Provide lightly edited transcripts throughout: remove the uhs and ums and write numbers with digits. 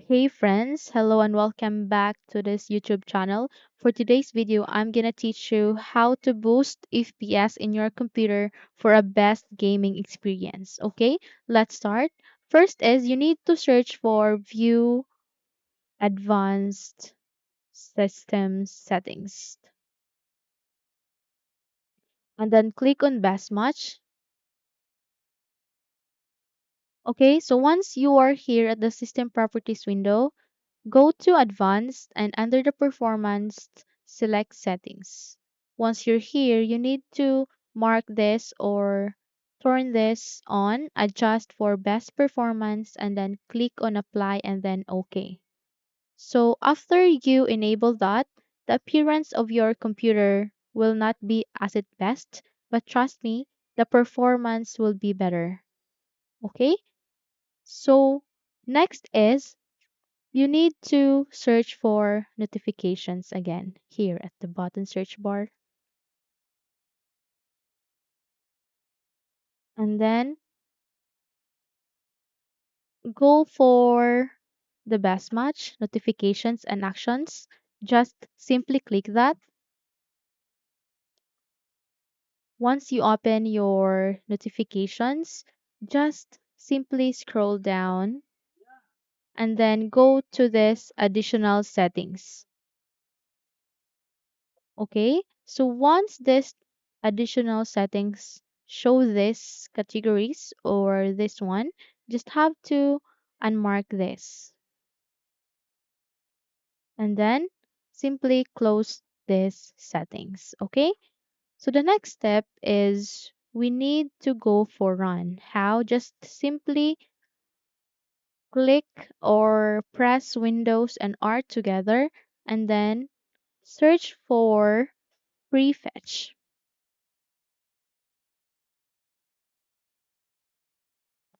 Hey friends, hello and welcome back to this YouTube channel. For today's video, I'm gonna teach you how to boost FPS in your computer for a best gaming experience. Okay, let's start. First is you need to search for View Advanced Systems Settings and then click on Best Match. Okay, so once you are here at the System Properties window, go to Advanced and under the Performance, select Settings. Once you're here, you need to mark this or turn this on, adjust for best performance, and then click on Apply and then OK. So after you enable that, the appearance of your computer will not be as its best, but trust me, the performance will be better. Okay? So next is you need to search for notifications again here at the bottom search bar. And then go for the best match, notifications and actions. Just simply click that. Once you open your notifications, just simply scroll down and then go to this additional settings. Okay, so once this additional settings show this categories or this one, just have to unmark this and then simply close this settings. Okay, so the next step is we need to go for run. How? Just simply click or press Windows and R together and then search for prefetch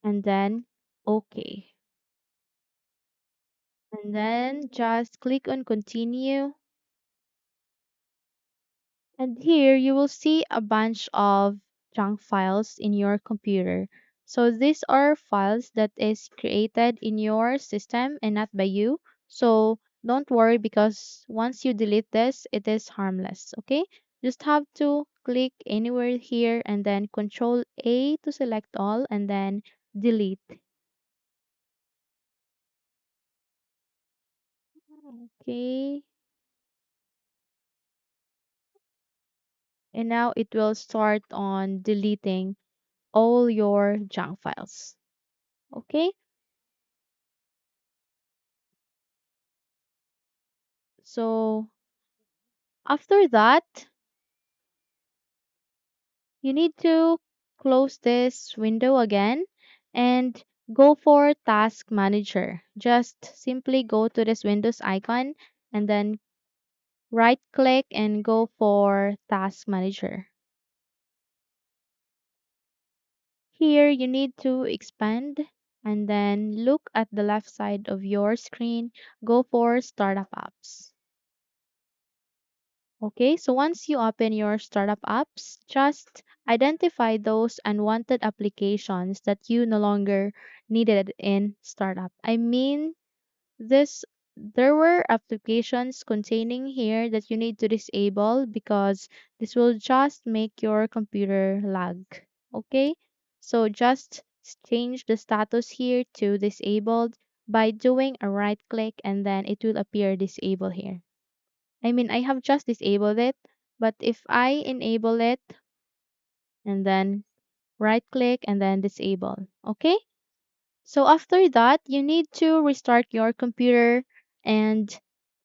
and then OK. And then just click on continue. And here you will see a bunch of junk files in your computer. So these are files that is created in your system and not by you. So don't worry because once you delete this, it is harmless. Okay? Just have to click anywhere here and then Control A to select all and then delete. Okay. And now it will start on deleting all your junk files. Okay, so after that, you need to close this window again and go for Task Manager. Just simply go to this Windows icon and then right click and go for Task Manager. Here you need to expand and then look at the left side of your screen, go for Startup Apps. Okay, so once you open your startup apps, just identify those unwanted applications that you no longer needed in startup. I mean, this there were applications containing here that you need to disable because this will just make your computer lag. Okay, so just change the status here to disabled by doing a right click and then it will appear disabled here. I mean, I have just disabled it, but if I enable it and then right click and then disable, okay? So after that, you need to restart your computer and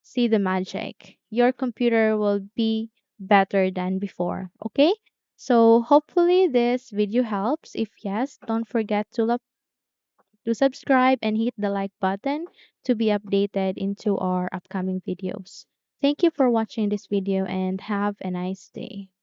see the magic. Your computer will be better than before, okay? So hopefully this video helps. If yes, don't forget to subscribe and hit the like button to be updated into our upcoming videos. Thank you for watching this video and have a nice day.